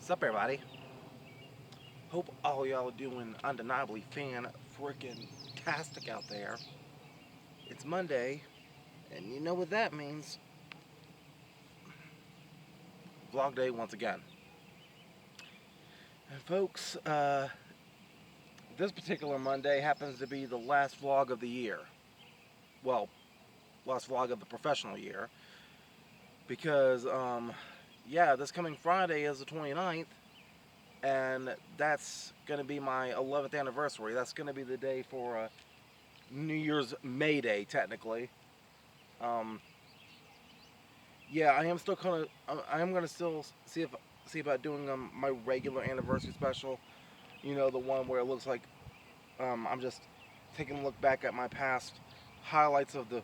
Sup, everybody? Hope all y'all are doing undeniably fan-freaking-tastic out there. It's Monday, and you know what that means. Vlog day once again. And folks, this particular Monday happens to be the last vlog of the year. Well, last vlog of the professional year. Because, yeah, this coming Friday is the 29th. And that's going to be my 11th anniversary. That's going to be the day for New Year's May Day, technically. Yeah, I am still kind of. I am gonna still see about doing my regular anniversary special. You know, the one where it looks like I'm just taking a look back at my past highlights of the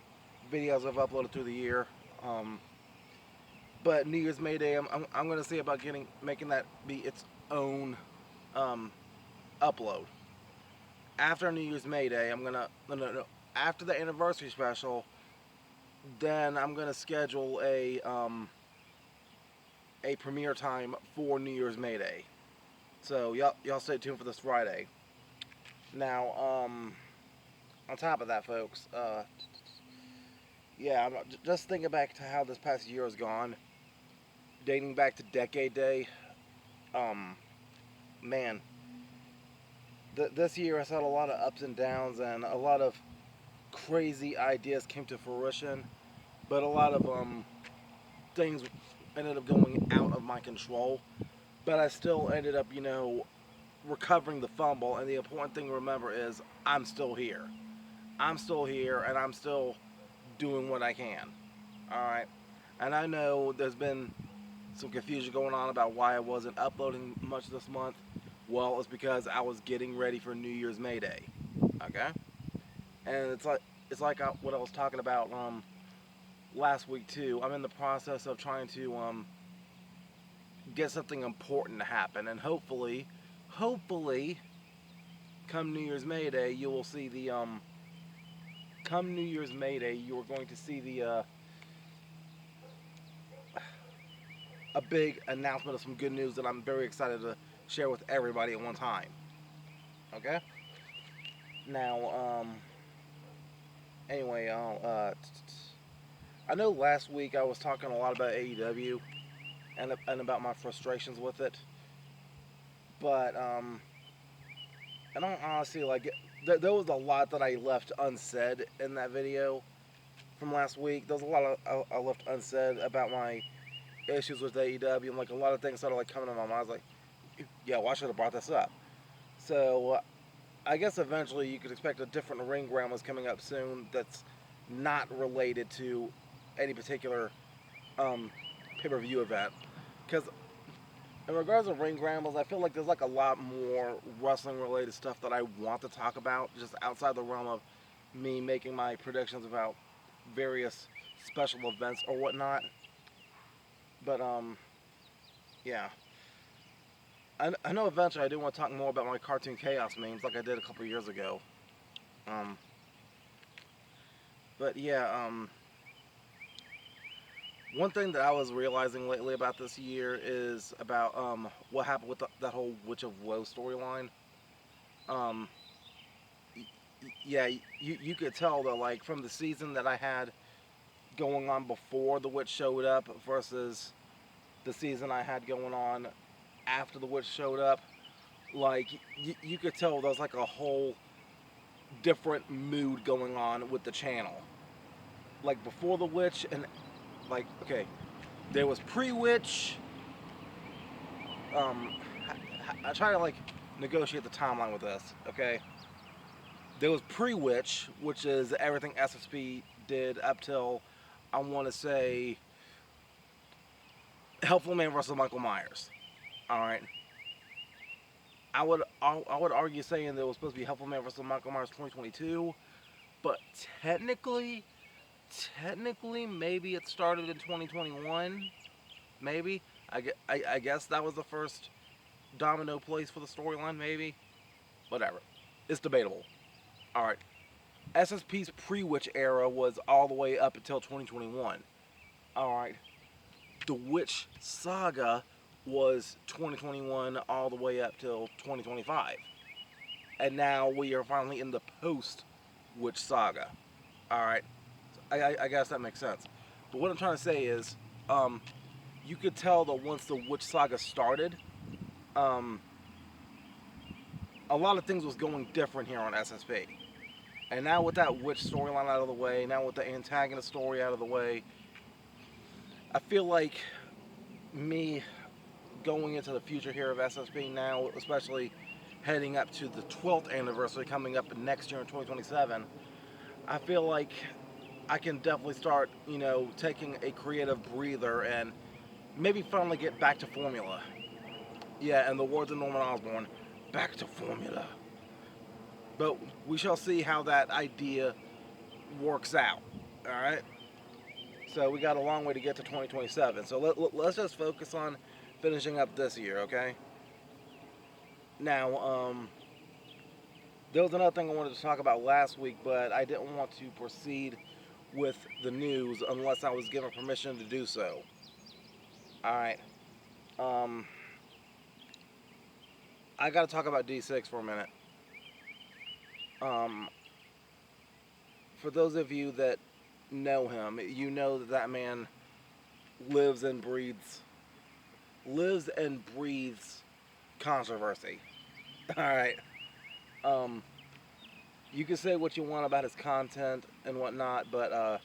videos I've uploaded through the year. Um, but New Year's May Day, I'm gonna see about making that be its own um, upload. After New Year's May Day, I'm gonna no. After the anniversary special, then I'm gonna schedule a premiere time for New Year's May Day. So y'all stay tuned for this Friday. Now, on top of that, folks, yeah, just thinking back to how this past year has gone, dating back to Decade Day. Um, Man, this year has had a lot of ups and downs, and a lot of crazy ideas came to fruition, but a lot of things ended up going out of my control. But I still ended up, recovering the fumble. And the important thing to remember is I'm still here. I'm still here, and I'm still doing what I can. All right. And I know there's been some confusion going on about why I wasn't uploading much this month. Well, it's because I was getting ready for New Year's May Day. Okay. And it's like what I was talking about last week too. I'm in the process of trying to get something important to happen, and hopefully, come New Year's May Day, you will see the come New Year's May Day, you are going to see the a big announcement of some good news that I'm very excited to share with everybody at one time. Okay. Now, anyway, I know last week I was talking a lot about AEW and about my frustrations with it, but and honestly, like, there was a lot that I left unsaid in that video from last week. There was a lot I left unsaid about my issues with AEW, and like a lot of things started like coming to my mind. I was like, yeah, well, I should have brought this up. So I guess eventually you could expect a different Ring Grandma's coming up soon. That's not related to any particular pay-per-view event, because in regards to Ring Rambles, I feel like there's like a lot more wrestling related stuff that I want to talk about, just outside the realm of me making my predictions about various special events or whatnot. But yeah, I know eventually I do want to talk more about my cartoon chaos memes like I did a couple years ago. Um, but yeah, one thing that I was realizing lately about this year is about what happened with that whole Witch of Woe storyline. Um, yeah, you could tell that, like, from the season that I had going on before the witch showed up versus the season I had going on after the witch showed up. Like, you could tell there was like a whole different mood going on with the channel. Like before the witch, and like, okay, there was pre-witch. Um, I try to like negotiate the timeline with this. Okay, there was pre-witch, which is everything SSP did up till, I want to say, Helpful Man versus Michael Myers. All right. I would argue saying that it was supposed to be Helpful Man versus Michael Myers 2022, but technically maybe it started in 2021. Maybe I guess that was the first domino place for the storyline. Maybe, whatever. It's debatable. All right. SSP's pre-witch era was all the way up until 2021. All right. The Witch Saga was 2021 all the way up till 2025. And now we are finally in the post Witch Saga. Alright, I guess that makes sense. But what I'm trying to say is, you could tell that once the Witch Saga started, um, a lot of things was going different here on SSP. And now with that witch storyline out of the way, now with the antagonist story out of the way, I feel like me going into the future here of SSP now, especially heading up to the 12th anniversary coming up next year in 2027, I feel like I can definitely start, taking a creative breather and maybe finally get back to formula. Yeah, and the words of Norman Osborn, back to formula. But we shall see how that idea works out. All right. So we got a long way to get to 2027. So let's just focus on finishing up this year, okay? Now, there was another thing I wanted to talk about last week, but I didn't want to proceed with the news unless I was given permission to do so. All right. I got to talk about Dcigs for a minute. For those of you that know him, you know that man lives and breathes controversy. All right. You can say what you want about his content and whatnot, but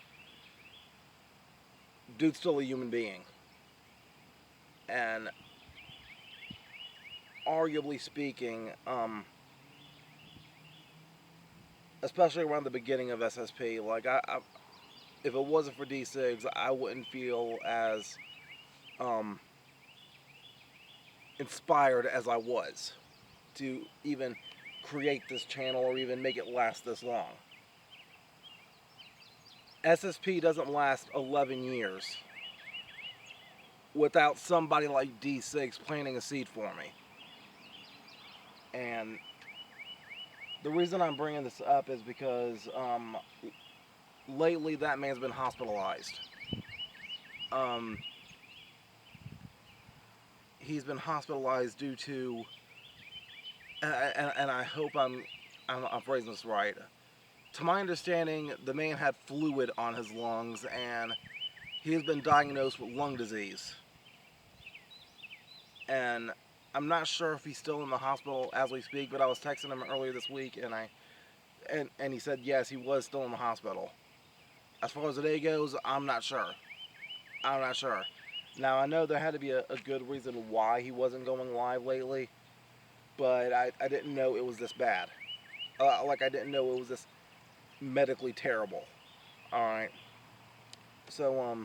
dude's still a human being, and arguably speaking, especially around the beginning of SSP, like if it wasn't for Dcigs, I wouldn't feel as inspired as I was to even create this channel or even make it last this long. SSP doesn't last 11 years without somebody like Dcigs planting a seed for me. And the reason I'm bringing this up is because lately that man's been hospitalized. He's been hospitalized due to, and I hope I'm phrasing this right. To my understanding, the man had fluid on his lungs, and he has been diagnosed with lung disease. And I'm not sure if he's still in the hospital as we speak, but I was texting him earlier this week, and he said yes, he was still in the hospital. As far as the day goes, I'm not sure. Now, I know there had to be a good reason why he wasn't going live lately, but I didn't know it was this bad. I didn't know it was this medically terrible. Alright. So,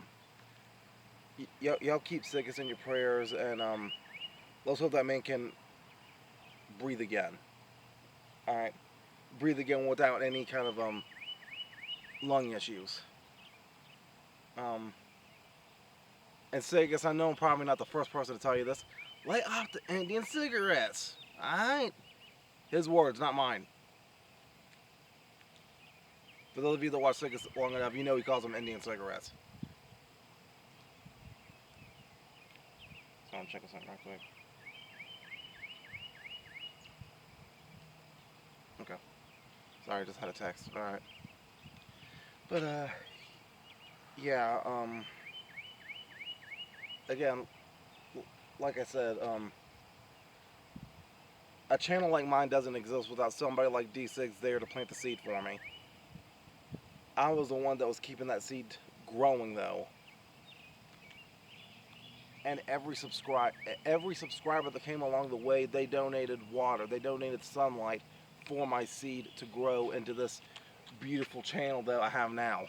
y'all keep Dcigs in your prayers, and let's hope that man can breathe again. Alright. Breathe again without any kind of lung issues. And Dcigs, I know I'm probably not the first person to tell you this. Lay off the Indian cigarettes. Alright? His words, not mine. For those of you that watch Dcigs long enough, you know he calls them Indian cigarettes. So I'm checking something real quick. Okay. Sorry, I just had a text. Alright. But, yeah, again, like I said, a channel like mine doesn't exist without somebody like Dcigs there to plant the seed for me. I was the one that was keeping that seed growing, though. And every subscriber that came along the way, they donated water, they donated sunlight for my seed to grow into this beautiful channel that I have now.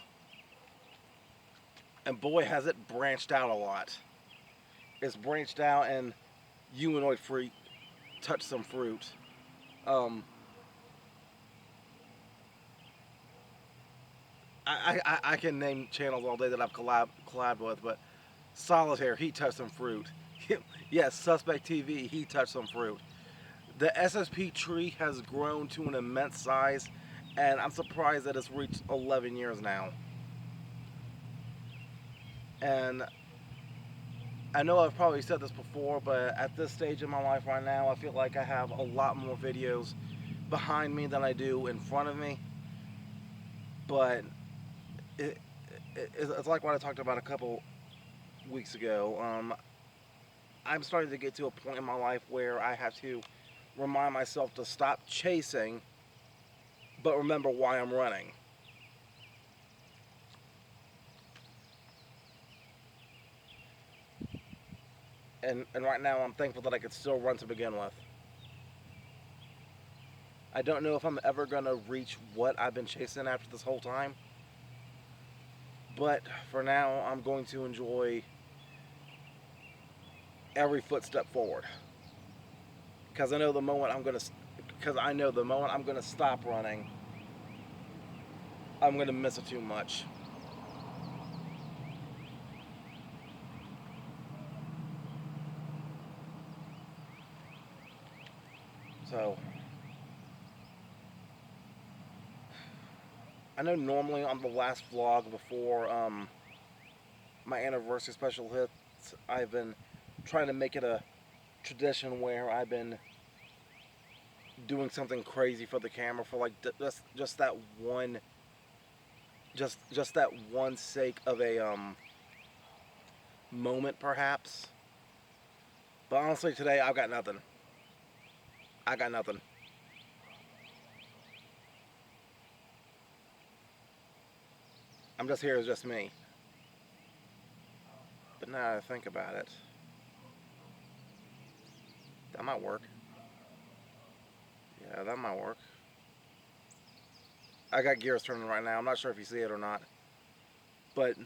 And boy, has it branched out a lot. It's branched out, and humanoid freak touched some fruit. I can name channels all day that I've collabed with, but Solitaire, he touched some fruit. Yes, Suspect TV, he touched some fruit. The SSP tree has grown to an immense size, and I'm surprised that it's reached 11 years now. And I know I've probably said this before, but at this stage in my life right now, I feel like I have a lot more videos behind me than I do in front of me. But it, it's like what I talked about a couple weeks ago. I'm starting to get to a point in my life where I have to remind myself to stop chasing, but remember why I'm running. And right now I'm thankful that I could still run to begin with. I don't know if I'm ever going to reach what I've been chasing after this whole time, but for now I'm going to enjoy every footstep forward. Because I know the moment I'm going to stop running, I'm going to miss it too much. So I know normally on the last vlog before my anniversary special hits, I've been trying to make it a tradition where I've been doing something crazy for the camera for like just that one, just that one sake of a moment perhaps. But honestly, today I've got nothing. I got nothing. I'm just here as just me. But now that I think about it, that might work. Yeah, that might work. I got gears turning right now. I'm not sure if you see it or not. But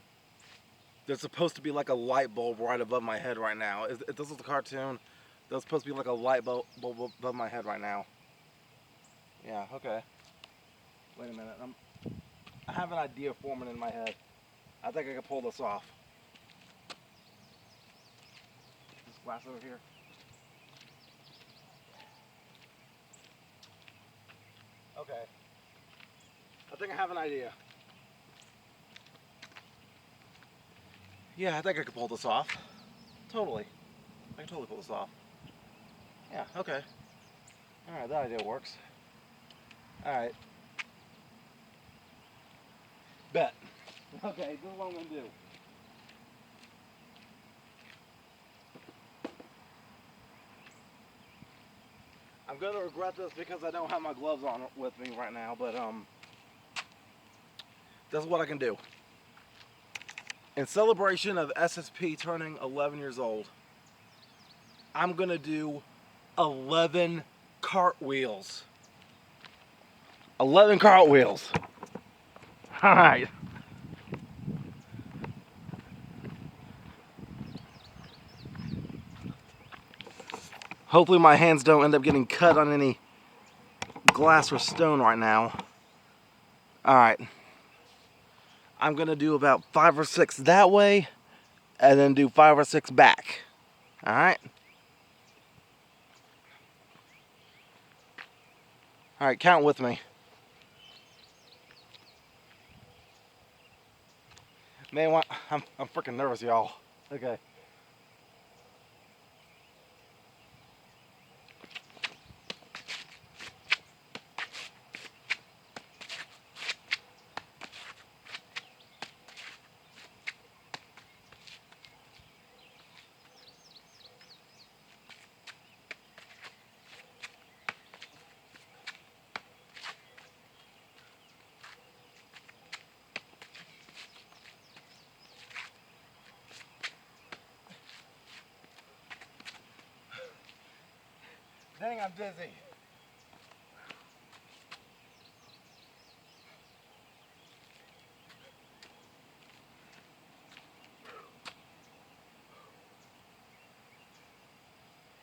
there's supposed to be like a light bulb right above my head right now. If this is a cartoon, there's supposed to be like a light bulb above my head right now. Yeah, okay. Wait a minute. I have an idea forming in my head. I think I can pull this off. This glass over here. Okay. I think I have an idea. Yeah, I think I can pull this off. Totally. I can totally pull this off. Yeah, okay. Alright, that idea works. Alright. Bet. Okay, this is what I'm going to do. I'm going to regret this because I don't have my gloves on with me right now, but this is what I can do. In celebration of SSP turning 11 years old, I'm going to do 11 cartwheels. 11 cartwheels. All right. Hopefully my hands don't end up getting cut on any glass or stone right now. All right. I'm going to do about 5 or 6 that way, and then do 5 or 6 back. All right. All right, count with me. Man, I'm freaking nervous, y'all. Okay. Dang, I'm dizzy.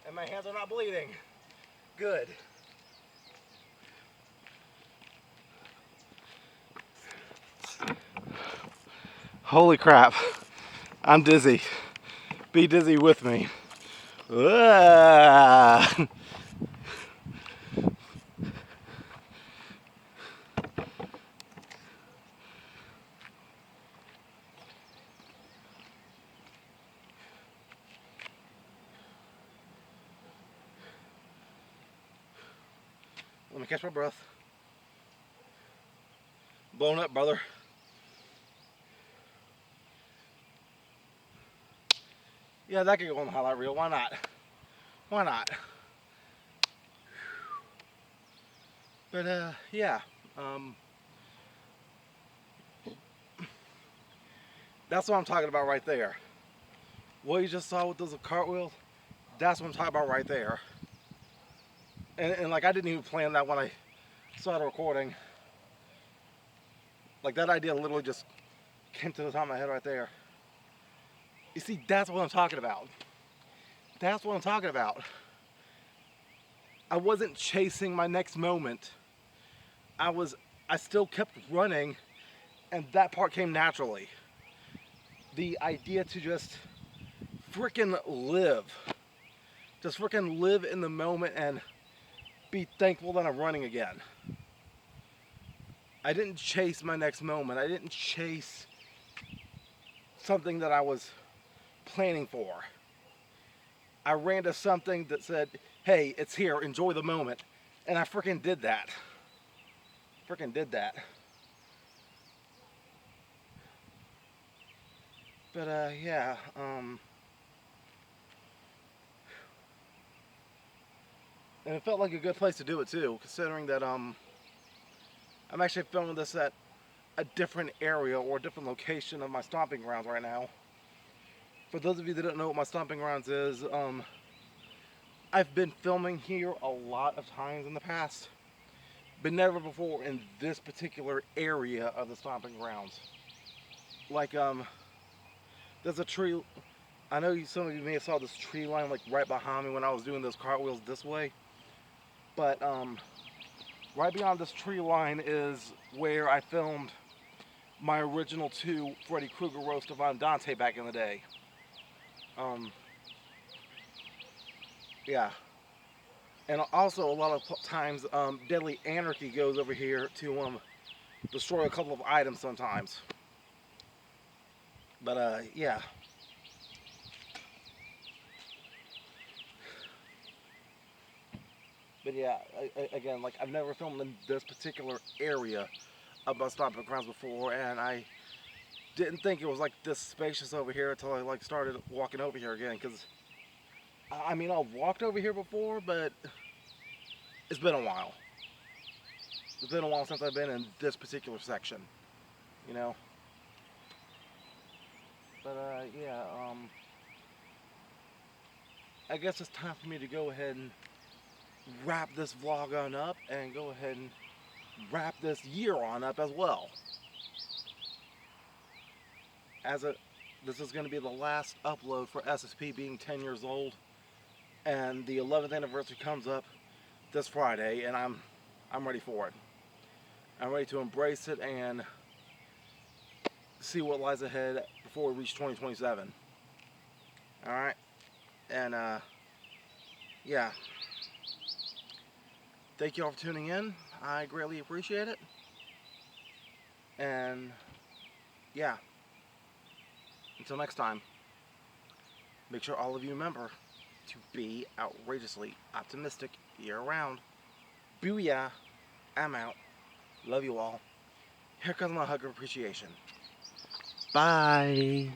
And my hands are not bleeding. Good. Holy crap. I'm dizzy. Be dizzy with me. Ah. Let me catch my breath. Blown up, brother. Yeah, that could go on the highlight reel. Why not? Why not? But yeah. That's what I'm talking about right there. What you just saw with those cartwheels, that's what I'm talking about right there. And like, I didn't even plan that when I started recording. Like, that idea literally just came to the top of my head right there. You see, that's what I'm talking about. That's what I'm talking about. I wasn't chasing my next moment. I still kept running, and that part came naturally. The idea to just freaking live. Just freaking live in the moment and be thankful that I'm running again. I didn't chase my next moment. I didn't chase something that I was planning for. I ran to something that said, hey, it's here, enjoy the moment. And I freaking did that. Freaking did that. But yeah, and it felt like a good place to do it too, considering that I'm actually filming this at a different area or a different location of my stomping grounds right now. For those of you that don't know what my stomping grounds is, I've been filming here a lot of times in the past, but never before in this particular area of the stomping grounds. Like, there's a tree. I know some of you may have saw this tree line like right behind me when I was doing those cartwheels this way. But right beyond this tree line is where I filmed my original 2 Freddy Krueger roast of Dante back in the day. Yeah. And also a lot of times Deadly Anarchy goes over here to destroy a couple of items sometimes. But yeah. But yeah, again, like, I've never filmed in this particular area of my stomping grounds before, and I didn't think it was like this spacious over here until I like started walking over here again. Because I mean, I've walked over here before, but it's been a while. It's been a while since I've been in this particular section, you know. But yeah, I guess it's time for me to go ahead and wrap this vlog on up and go ahead and wrap this year on up as well. This is going to be the last upload for SSP being 10 years old, and the 11th anniversary comes up this Friday, and I'm ready for it. I'm ready to embrace it and see what lies ahead before we reach 2027. Alright, and yeah, thank you all for tuning in. I greatly appreciate it. And yeah, until next time, make sure all of you remember to be outrageously optimistic year-round. Booyah, I'm out. Love you all. Here comes my hug of appreciation. Bye.